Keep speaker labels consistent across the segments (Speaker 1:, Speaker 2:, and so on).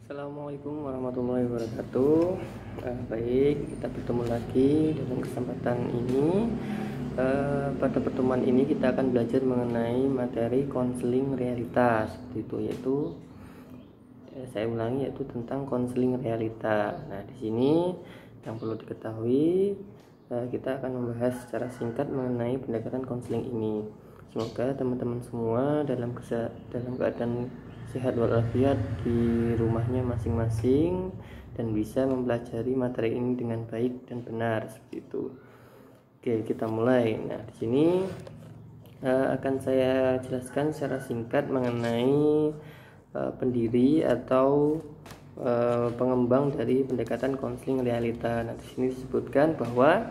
Speaker 1: Assalamualaikum warahmatullahi wabarakatuh. Baik, kita bertemu lagi dalam kesempatan ini. Pada pertemuan ini kita akan belajar mengenai materi konseling realita, seperti itu, yaitu saya ulangi, yaitu tentang konseling realita. Nah, di sini yang perlu diketahui, kita akan membahas secara singkat mengenai pendekatan konseling ini. Semoga teman-teman semua dalam keadaan sehat walafiat di rumahnya masing-masing dan bisa mempelajari materi ini dengan baik dan benar, seperti itu. Oke, kita mulai. Nah, di sini akan saya jelaskan secara singkat mengenai pendiri atau pengembang dari pendekatan konseling realita. Nah, di sini disebutkan bahwa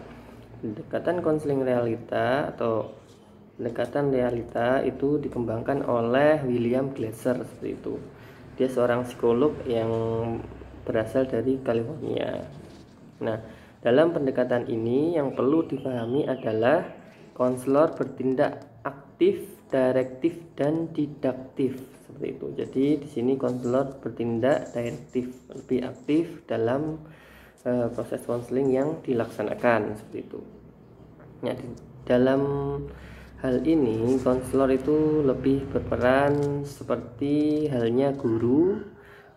Speaker 1: pendekatan konseling realita atau pendekatan realita itu dikembangkan oleh William Glasser, seperti itu. Dia seorang psikolog yang berasal dari California. Nah, dalam pendekatan ini yang perlu dipahami adalah konselor bertindak aktif, direktif, dan didaktif, seperti itu. Jadi di sini konselor bertindak direktif, lebih aktif dalam proses konseling yang dilaksanakan, seperti itu. Nah, dalam hal ini konselor itu lebih berperan seperti halnya guru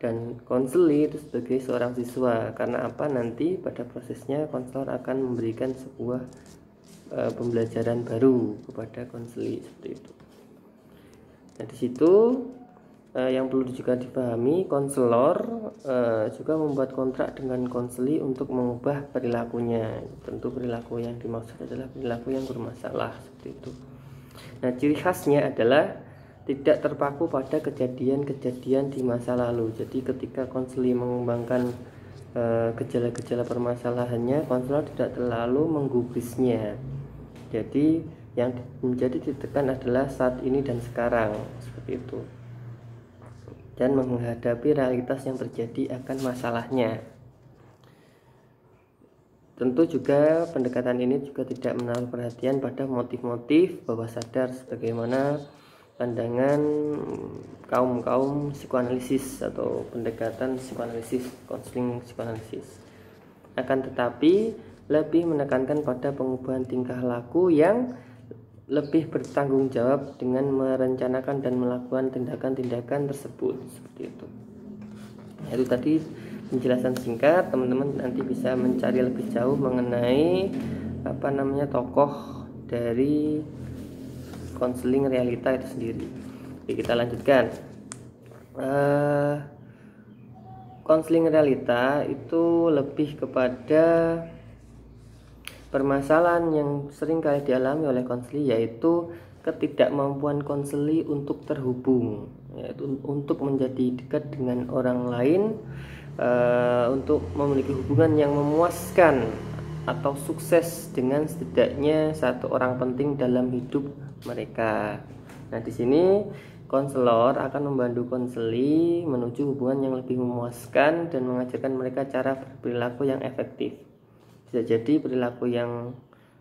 Speaker 1: dan konseli itu sebagai seorang siswa. Karena apa? Nanti pada prosesnya konselor akan memberikan sebuah pembelajaran baru kepada konseli, seperti itu. Nah, di situ yang perlu juga dipahami, konselor juga membuat kontrak dengan konseli untuk mengubah perilakunya. Tentu perilaku yang dimaksud adalah perilaku yang bermasalah, seperti itu. Nah, ciri khasnya adalah tidak terpaku pada kejadian-kejadian di masa lalu. Jadi ketika konseli mengembangkan gejala-gejala permasalahannya, konselor tidak terlalu menggubrisnya. Jadi yang menjadi ditekan adalah saat ini dan sekarang, seperti itu, dan menghadapi realitas yang terjadi akan masalahnya. Tentu juga pendekatan ini juga tidak menaruh perhatian pada motif-motif bawah sadar sebagaimana pandangan kaum psikoanalisis atau pendekatan psikoanalisis, konseling psikoanalisis. Akan tetapi lebih menekankan pada pengubahan tingkah laku yang lebih bertanggung jawab dengan merencanakan dan melakukan tindakan-tindakan tersebut, seperti itu. Itu tadi penjelasan singkat. Teman-teman nanti bisa mencari lebih jauh mengenai tokoh dari konseling realita itu sendiri. Oke, kita lanjutkan. Konseling realita itu lebih kepada permasalahan yang sering kali dialami oleh konseli, yaitu ketidakmampuan konseli untuk terhubung, yaitu untuk menjadi dekat dengan orang lain, untuk memiliki hubungan yang memuaskan atau sukses dengan setidaknya satu orang penting dalam hidup mereka. Nah, di sini konselor akan membantu konseli menuju hubungan yang lebih memuaskan dan mengajarkan mereka cara berperilaku yang efektif. Bisa jadi perilaku yang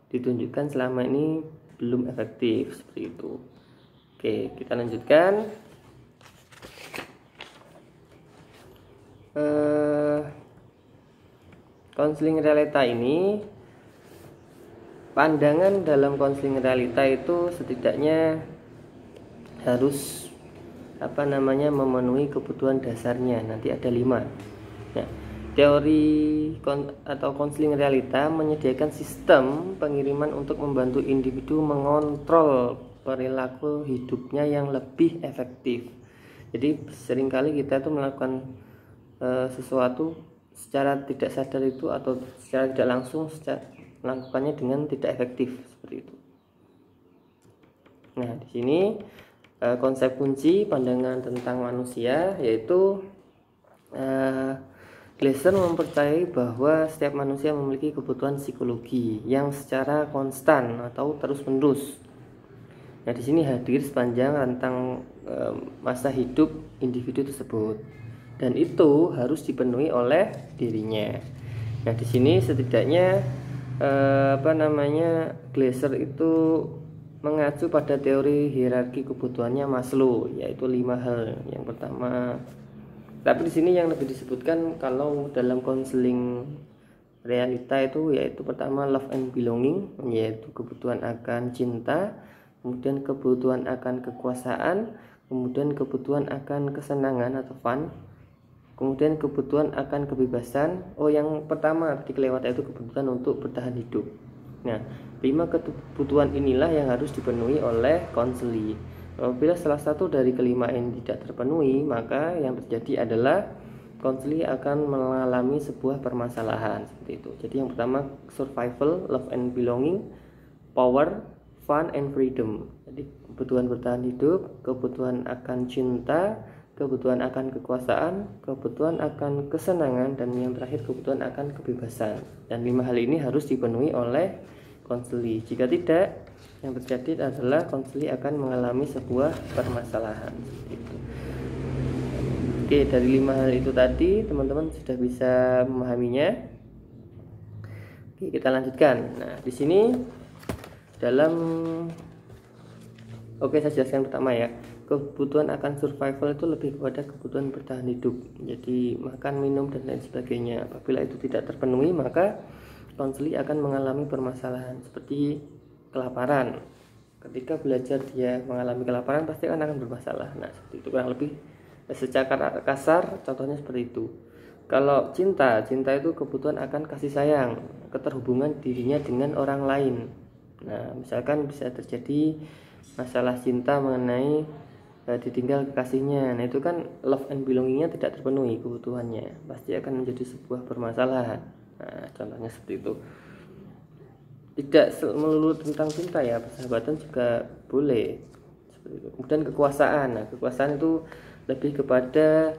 Speaker 1: ditunjukkan selama ini belum efektif, seperti itu. Oke, kita lanjutkan. Konseling realita ini, pandangan dalam konseling realita itu setidaknya harus memenuhi kebutuhan dasarnya. Nanti ada 5. Nah, teori atau konseling realita menyediakan sistem pengiriman untuk membantu individu mengontrol perilaku hidupnya yang lebih efektif. Jadi seringkali kita tuh melakukan sesuatu secara tidak sadar itu, atau secara tidak langsung melakukannya dengan tidak efektif, seperti itu. Nah, di sini konsep kunci pandangan tentang manusia, yaitu Glasser mempercayai bahwa setiap manusia memiliki kebutuhan psikologi yang secara konstan atau terus-menerus. Nah, di sini hadir sepanjang rentang masa hidup individu tersebut, dan itu harus dipenuhi oleh dirinya. Nah, di sini setidaknya Glasser itu mengacu pada teori hierarki kebutuhannya Maslow, yaitu 5 hal. Yang pertama Tapi di sini yang lebih disebutkan kalau dalam konseling realita itu yaitu pertama love and belonging, yaitu kebutuhan akan cinta, kemudian kebutuhan akan kekuasaan, kemudian kebutuhan akan kesenangan atau fun, kemudian kebutuhan akan kebebasan. Oh, yang pertama tadi kelewat yaitu kebutuhan untuk bertahan hidup. Nah, 5 kebutuhan inilah yang harus dipenuhi oleh konseli. Apabila salah satu dari kelima ini tidak terpenuhi, maka yang terjadi adalah konseli akan mengalami sebuah permasalahan seperti itu. Jadi yang pertama survival, love and belonging, power, fun and freedom. Jadi kebutuhan bertahan hidup, kebutuhan akan cinta, kebutuhan akan kekuasaan, kebutuhan akan kesenangan, dan yang terakhir kebutuhan akan kebebasan. Dan 5 hal ini harus dipenuhi oleh konseli. Jika tidak, yang terjadi adalah konseli akan mengalami sebuah permasalahan seperti itu. Oke, dari 5 hal itu tadi teman-teman sudah bisa memahaminya. Oke, kita lanjutkan. Nah, di sini dalam saya jelaskan pertama ya. Kebutuhan akan survival itu lebih kepada kebutuhan bertahan hidup. Jadi makan, minum dan lain sebagainya. Apabila itu tidak terpenuhi, maka konseli akan mengalami permasalahan seperti kelaparan. Ketika belajar dia mengalami kelaparan pasti akan bermasalah. Nah, seperti itu kurang lebih secara kasar contohnya seperti itu. Kalau cinta itu kebutuhan akan kasih sayang, keterhubungan dirinya dengan orang lain. Nah, misalkan bisa terjadi masalah cinta mengenai ditinggal kekasihnya. Nah, itu kan love and belongingnya tidak terpenuhi kebutuhannya, pasti akan menjadi sebuah permasalahan. Nah, contohnya seperti itu. Tidak melulu tentang cinta ya, persahabatan juga boleh seperti itu. Kemudian kekuasaan. Nah, kekuasaan itu lebih kepada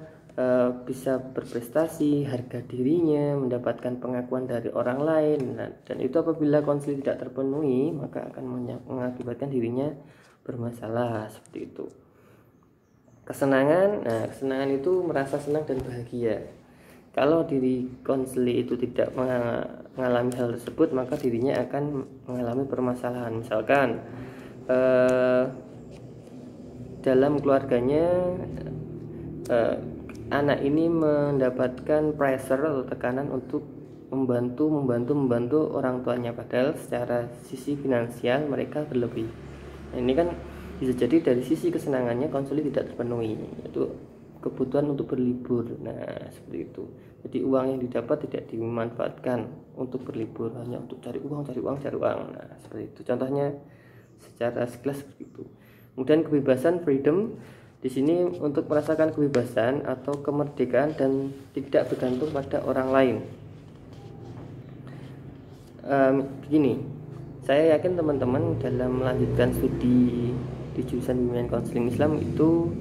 Speaker 1: bisa berprestasi, harga dirinya, mendapatkan pengakuan dari orang lain. Nah, dan itu apabila konseli tidak terpenuhi, maka akan mengakibatkan dirinya bermasalah seperti itu. Kesenangan. Nah, kesenangan itu merasa senang dan bahagia. Kalau diri konseli itu tidak mengalami hal tersebut, maka dirinya akan mengalami permasalahan. Misalkan dalam keluarganya anak ini mendapatkan pressure atau tekanan untuk membantu orang tuanya, padahal secara sisi finansial mereka berlebih. Nah, ini kan bisa jadi dari sisi kesenangannya konseli tidak terpenuhi, yaitu kebutuhan untuk berlibur. Nah, seperti itu. Jadi uang yang didapat tidak dimanfaatkan untuk berlibur, hanya untuk cari uang. Nah, seperti itu. Contohnya secara sekilas seperti itu. Kemudian kebebasan, freedom. Di sini untuk merasakan kebebasan atau kemerdekaan dan tidak bergantung pada orang lain. Begini, saya yakin teman-teman dalam melanjutkan studi di jurusan bimbingan konseling Islam itu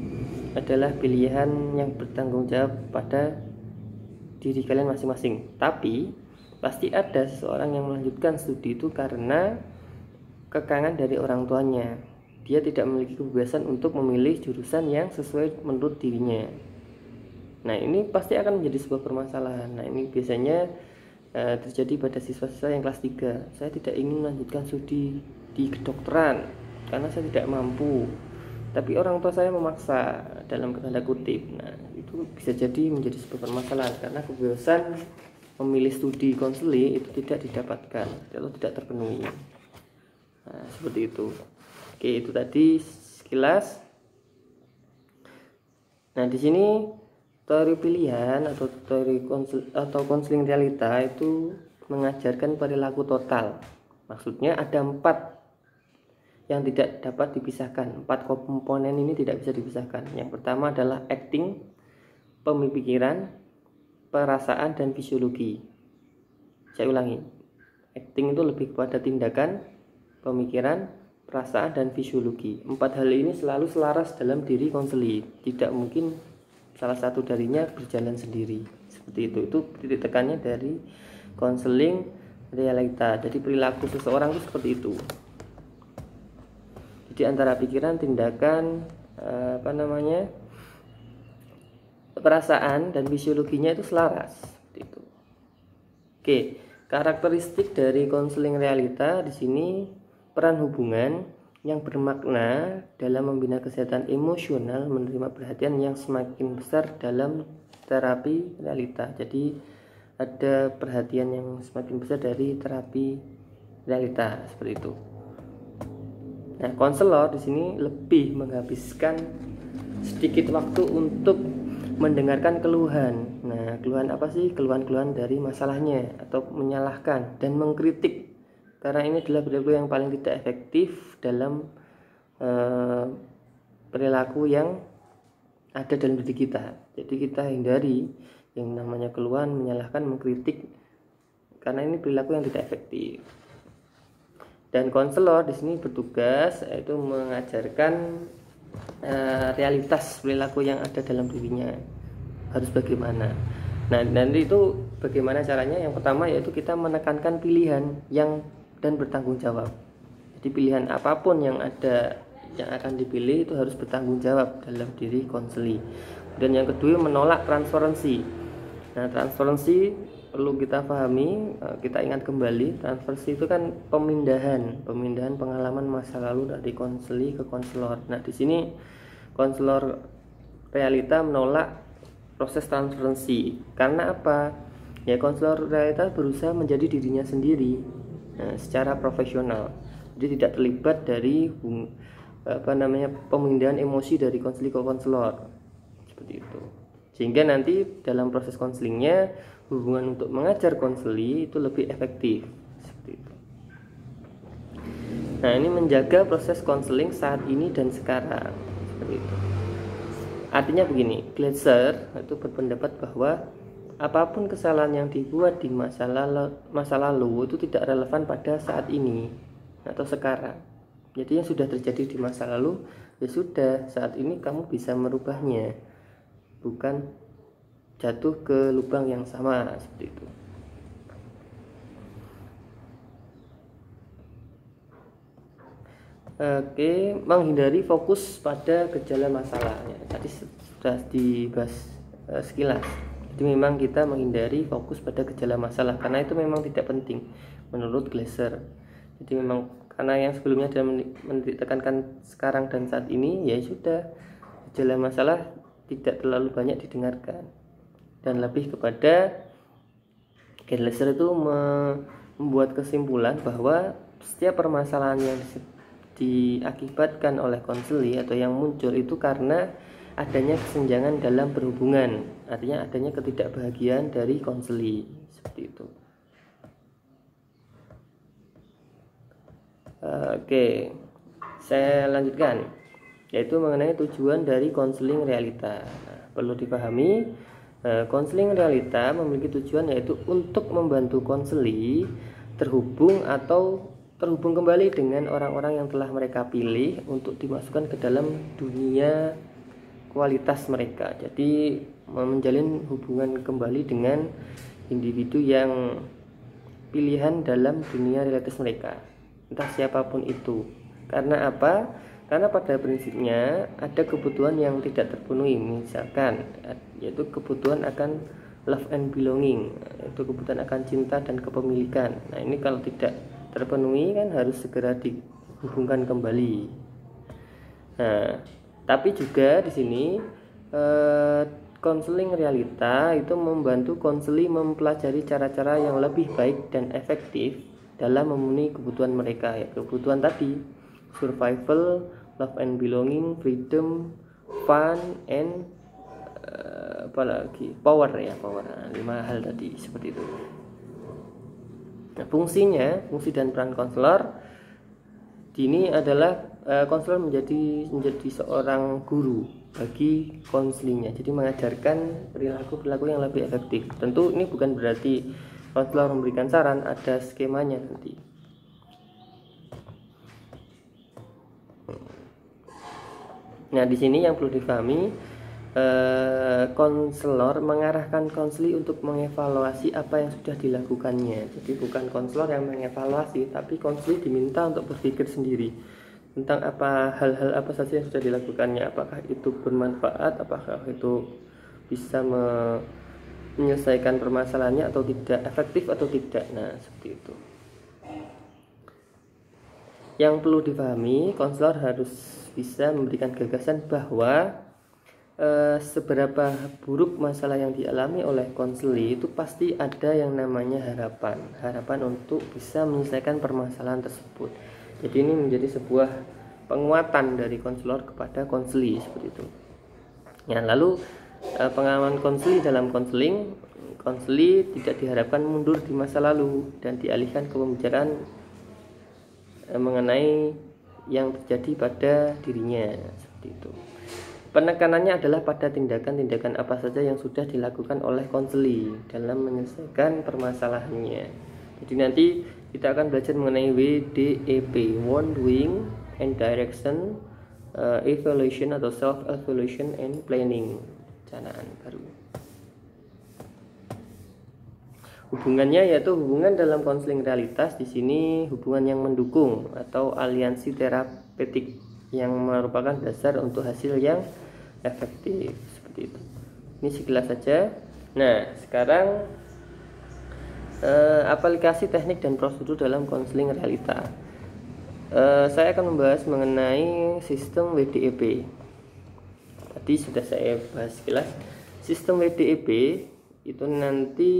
Speaker 1: adalah pilihan yang bertanggung jawab pada diri kalian masing-masing. Tapi pasti ada seseorang yang melanjutkan studi itu karena kekangan dari orang tuanya. Dia tidak memiliki kebebasan untuk memilih jurusan yang sesuai menurut dirinya. Nah, ini pasti akan menjadi sebuah permasalahan. Nah, ini biasanya terjadi pada siswa-siswa yang kelas 3. Saya tidak ingin melanjutkan studi di kedokteran karena saya tidak mampu, tapi orang tua saya memaksa dalam tanda kutip. Nah, itu bisa jadi menjadi sebuah permasalahan karena kebebasan memilih studi konseli itu tidak didapatkan atau tidak terpenuhi. Nah, seperti itu. Oke, itu tadi sekilas. Nah, di sini teori pilihan atau teori konseling realita itu mengajarkan perilaku total. Maksudnya ada 4 yang tidak dapat dipisahkan. 4 komponen ini tidak bisa dipisahkan. Yang pertama adalah acting, pemikiran, perasaan, dan fisiologi. Saya ulangi. Acting itu lebih kepada tindakan, pemikiran, perasaan, dan fisiologi. 4 hal ini selalu selaras dalam diri konseli. Tidak mungkin salah satu darinya berjalan sendiri. Seperti itu. Itu titik tekannya dari konseling realita. Jadi perilaku seseorang itu seperti itu. Jadi antara pikiran, tindakan, perasaan dan fisiologinya itu selaras. Seperti itu. Oke, karakteristik dari konseling realita di sini peran hubungan yang bermakna dalam membina kesehatan emosional, menerima perhatian yang semakin besar dalam terapi realita. Jadi ada perhatian yang semakin besar dari terapi realita seperti itu. Nah, konselor di sini lebih menghabiskan sedikit waktu untuk mendengarkan keluhan. Nah, keluhan apa sih? Keluhan-keluhan dari masalahnya atau menyalahkan dan mengkritik. Karena ini adalah perilaku yang paling tidak efektif dalam perilaku yang ada dalam diri kita. Jadi kita hindari yang namanya keluhan, menyalahkan, mengkritik, karena ini perilaku yang tidak efektif. Dan konselor di sini bertugas yaitu mengajarkan realitas perilaku yang ada dalam dirinya harus bagaimana. Nah, nanti itu bagaimana caranya? Yang pertama yaitu kita menekankan pilihan yang dan bertanggung jawab. Jadi pilihan apapun yang ada yang akan dipilih itu harus bertanggung jawab dalam diri konseli. Dan yang kedua menolak transferensi. Nah, transferensi perlu kita pahami, kita ingat kembali, transferensi itu kan pemindahan pengalaman masa lalu dari konseli ke konselor. Nah, di sini konselor realita menolak proses transferensi. Karena apa? Ya, konselor realita berusaha menjadi dirinya sendiri secara profesional. Jadi tidak terlibat dari pemindahan emosi dari konseli ke konselor. Seperti itu. Sehingga nanti dalam proses konselingnya hubungan untuk mengajar konseli itu lebih efektif. Seperti itu. Nah, ini menjaga proses konseling saat ini dan sekarang. Seperti itu. Artinya begini, Glasser itu berpendapat bahwa apapun kesalahan yang dibuat di masa lalu itu tidak relevan pada saat ini atau sekarang. Jadi yang sudah terjadi di masa lalu ya sudah, saat ini kamu bisa merubahnya, bukan jatuh ke lubang yang sama seperti itu. Oke, menghindari fokus pada gejala masalahnya. Tadi sudah dibahas sekilas. Jadi memang kita menghindari fokus pada gejala masalah karena itu memang tidak penting menurut Glasser. Jadi memang karena yang sebelumnya sudah ditekankan sekarang dan saat ini, ya sudah, gejala masalah tidak terlalu banyak didengarkan. Dan lebih kepada Glasser itu membuat kesimpulan bahwa setiap permasalahan yang diakibatkan oleh konseli atau yang muncul itu karena adanya kesenjangan dalam berhubungan, artinya adanya ketidakbahagiaan dari konseli, seperti itu. Oke, saya lanjutkan, yaitu mengenai tujuan dari konseling realita. Nah, perlu dipahami, konseling realita memiliki tujuan yaitu untuk membantu konseli terhubung kembali dengan orang-orang yang telah mereka pilih untuk dimasukkan ke dalam dunia kualitas mereka. Jadi menjalin hubungan kembali dengan individu yang pilihan dalam dunia realitas mereka, entah siapapun itu. Karena apa? Karena pada prinsipnya ada kebutuhan yang tidak terpenuhi, misalkan yaitu kebutuhan akan love and belonging, yaitu kebutuhan akan cinta dan kepemilikan. Nah, ini kalau tidak terpenuhi kan harus segera dihubungkan kembali. Nah, tapi juga di sini konseling realita itu membantu konseli mempelajari cara-cara yang lebih baik dan efektif dalam memenuhi kebutuhan mereka, ya kebutuhan tadi, survival, love and belonging, freedom, fun, and apalagi power. Nah, 5 hal tadi seperti itu. Nah, fungsi dan peran konselor ini adalah konselor menjadi seorang guru bagi konselingnya. Jadi mengajarkan perilaku yang lebih efektif. Tentu ini bukan berarti konselor memberikan saran, ada skemanya nanti. Nah, di sini yang perlu dipahami, konselor mengarahkan konseli untuk mengevaluasi apa yang sudah dilakukannya. Jadi bukan konselor yang mengevaluasi, tapi konseli diminta untuk berpikir sendiri tentang hal-hal apa saja yang sudah dilakukannya, apakah itu bermanfaat, apakah itu bisa menyelesaikan permasalahannya atau tidak, efektif atau tidak. Nah, seperti itu. Yang perlu dipahami, konselor harus bisa memberikan gagasan bahwa seberapa buruk masalah yang dialami oleh konseli, itu pasti ada yang namanya harapan untuk bisa menyelesaikan permasalahan tersebut. Jadi ini menjadi sebuah penguatan dari konselor kepada konseli seperti itu. Ya, lalu pengalaman konseli dalam konseling, konseli tidak diharapkan mundur di masa lalu dan dialihkan ke pembicaraan mengenai yang terjadi pada dirinya seperti itu. Penekanannya adalah pada tindakan-tindakan apa saja yang sudah dilakukan oleh konseli dalam menyelesaikan permasalahannya. Jadi nanti kita akan belajar mengenai WDEP, One Doing and Direction, Evaluation atau Self Evaluation and Planning, perencanaan baru. Hubungannya yaitu hubungan dalam konseling realitas, di sini hubungan yang mendukung atau aliansi terapeutik yang merupakan dasar untuk hasil yang efektif seperti itu. Ini sekilas saja. Nah, sekarang aplikasi teknik dan prosedur dalam konseling realita. Saya akan membahas mengenai sistem WDEP. Tadi sudah saya bahas sekilas. Sistem WDEP itu nanti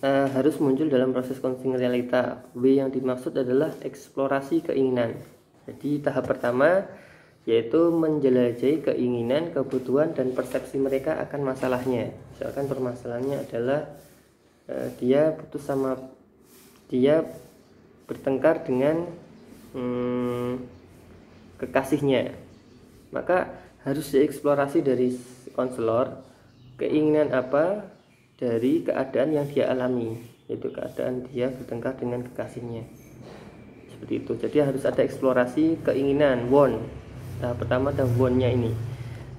Speaker 1: harus muncul dalam proses konseling realita. W yang dimaksud adalah eksplorasi keinginan. Jadi tahap pertama yaitu menjelajahi keinginan, kebutuhan, dan persepsi mereka akan masalahnya. Misalkan permasalahannya adalah dia bertengkar dengan kekasihnya, maka harus dieksplorasi dari konselor keinginan apa dari keadaan yang dia alami, yaitu keadaan dia bertengkar dengan kekasihnya seperti itu. Jadi harus ada eksplorasi keinginan, want. Tahap pertama dan want-nya ini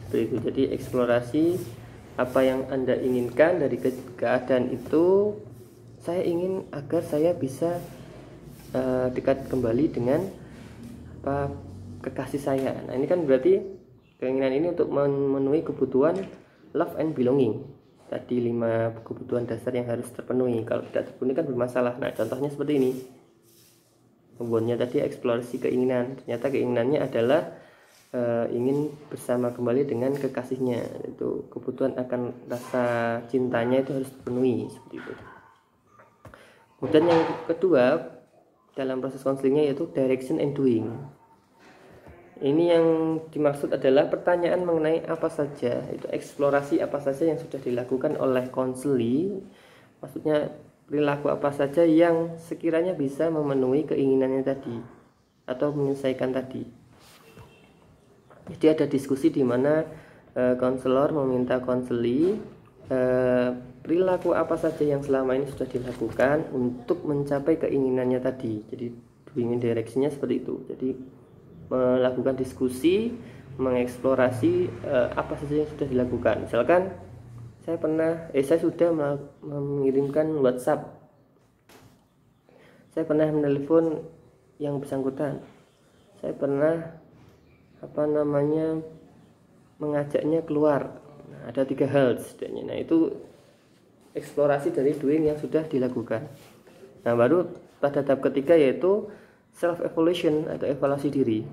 Speaker 1: seperti itu. Jadi eksplorasi apa yang Anda inginkan dari keadaan itu. Saya ingin agar saya bisa dekat kembali dengan kekasih saya. Nah, ini kan berarti keinginan ini untuk memenuhi kebutuhan love and belonging. Tadi 5 kebutuhan dasar yang harus terpenuhi. Kalau tidak terpenuhi kan bermasalah. Nah, contohnya seperti ini. Want-nya tadi eksplorasi keinginan. Ternyata keinginannya adalah ingin bersama kembali dengan kekasihnya. Itu kebutuhan akan rasa cintanya itu harus terpenuhi seperti itu. Kemudian yang kedua dalam proses konselingnya yaitu direction and doing. Ini yang dimaksud adalah pertanyaan mengenai apa saja, itu eksplorasi apa saja yang sudah dilakukan oleh konseli. Maksudnya perilaku apa saja yang sekiranya bisa memenuhi keinginannya tadi atau menyelesaikan tadi. Jadi ada diskusi di mana konselor meminta konseli perilaku apa saja yang selama ini sudah dilakukan untuk mencapai keinginannya tadi. Jadi doing direction-nya seperti itu. Jadi melakukan diskusi, mengeksplorasi apa saja yang sudah dilakukan. Misalkan saya sudah mengirimkan WhatsApp, saya pernah menelpon yang bersangkutan, saya pernah mengajaknya keluar. Nah, ada 3 hal setidaknya. Nah, itu eksplorasi dari doing yang sudah dilakukan. Nah, baru pada tahap ketiga yaitu self evaluation atau evaluasi diri.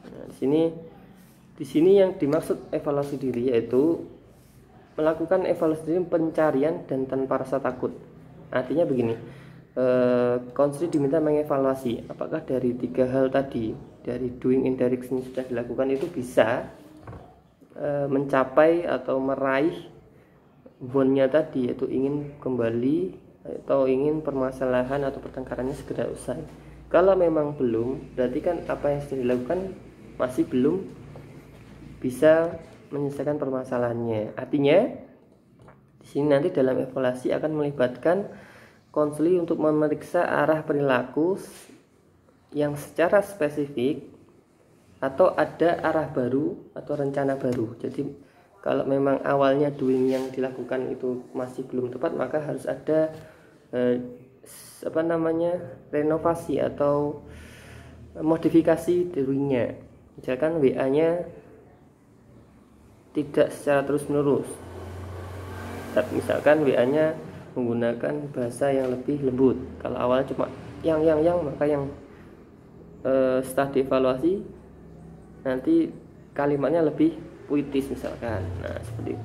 Speaker 1: Nah, di sini yang dimaksud evaluasi diri yaitu melakukan evaluasi diri, pencarian dan tanpa rasa takut. Artinya begini, konselor diminta mengevaluasi apakah dari 3 hal tadi, dari doing and direction yang sudah dilakukan itu bisa mencapai atau meraih want-nya tadi, yaitu ingin kembali atau ingin permasalahan atau pertengkarannya segera usai. Kalau memang belum, berarti kan apa yang sudah dilakukan masih belum bisa menyelesaikan permasalahannya. Artinya di sini nanti dalam evaluasi akan melibatkan konseli untuk memeriksa arah perilaku yang secara spesifik atau ada arah baru atau rencana baru. Jadi kalau memang awalnya doing yang dilakukan itu masih belum tepat, maka harus ada renovasi atau modifikasi doingnya. Misalkan WA-nya tidak secara terus menerus, misalkan WA-nya menggunakan bahasa yang lebih lembut. Kalau awalnya cuma yang, maka yang setelah dievaluasi nanti kalimatnya lebih puitis misalkan. Nah, seperti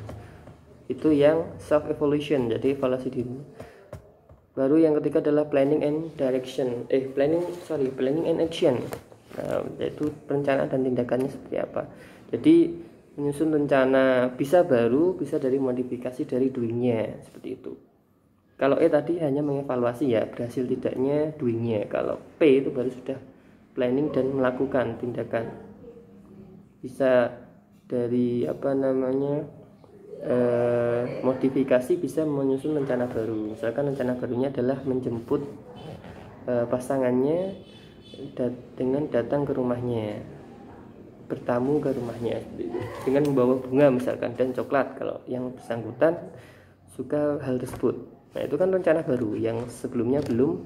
Speaker 1: itu yang self evaluation, jadi evaluasi diri. Baru yang ketiga adalah planning and action. Nah, yaitu perencanaan dan tindakannya seperti apa. Jadi menyusun rencana, bisa baru, bisa dari modifikasi dari doingnya, seperti itu. Kalau E tadi hanya mengevaluasi ya, berhasil tidaknya doingnya. Kalau P itu baru sudah planning dan melakukan tindakan. Bisa dari modifikasi, bisa menyusun rencana baru. Misalkan rencana barunya adalah menjemput pasangannya dengan datang ke rumahnya, bertamu ke rumahnya dengan membawa bunga misalkan dan coklat kalau yang bersangkutan suka hal tersebut. Nah, itu kan rencana baru yang sebelumnya belum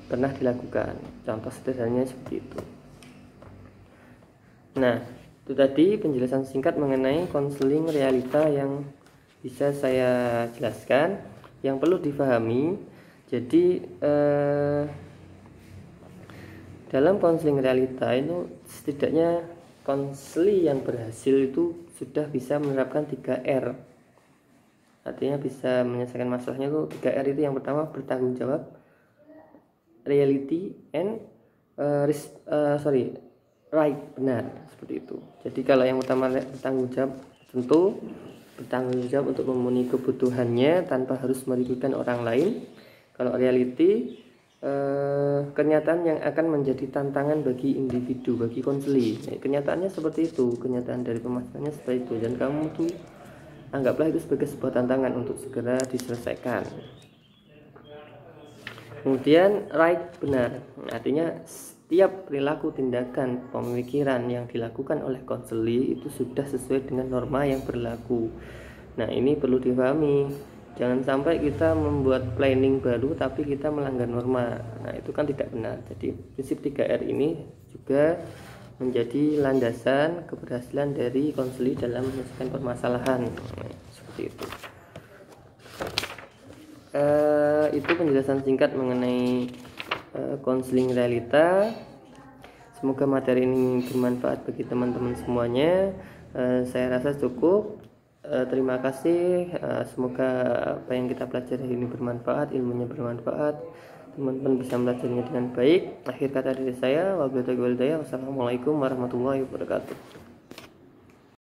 Speaker 1: pernah dilakukan. Contoh sederhananya seperti itu. Nah, itu tadi penjelasan singkat mengenai konseling realita yang bisa saya jelaskan, yang perlu difahami. Jadi dalam konseling realita itu setidaknya konseli yang berhasil itu sudah bisa menerapkan 3R. Artinya bisa menyelesaikan masalahnya itu 3R itu. Yang pertama bertanggung jawab, reality, and right, benar, seperti itu. Jadi kalau yang pertama bertanggung jawab, tentu bertanggung jawab untuk memenuhi kebutuhannya tanpa harus merugikan orang lain. Kalau reality, kenyataan yang akan menjadi tantangan bagi individu, bagi konseli. Kenyataannya seperti itu, kenyataan dari pemasarannya seperti itu, dan kamu tuh anggaplah itu sebagai sebuah tantangan untuk segera diselesaikan. Kemudian right, benar, artinya setiap perilaku, tindakan, pemikiran yang dilakukan oleh konseli itu sudah sesuai dengan norma yang berlaku. Nah, ini perlu dipahami, jangan sampai kita membuat planning baru tapi kita melanggar norma. Nah, itu kan tidak benar. Jadi prinsip 3R ini juga menjadi landasan keberhasilan dari konseli dalam menyelesaikan permasalahan. Seperti itu. Itu penjelasan singkat mengenai konseling realita. Semoga materi ini bermanfaat bagi teman-teman semuanya. Saya rasa cukup. Terima kasih. Semoga apa yang kita pelajari ini bermanfaat, ilmunya bermanfaat, teman-teman bisa belajarnya dengan baik. Akhir kata dari saya, wassalamualaikum warahmatullahi wabarakatuh.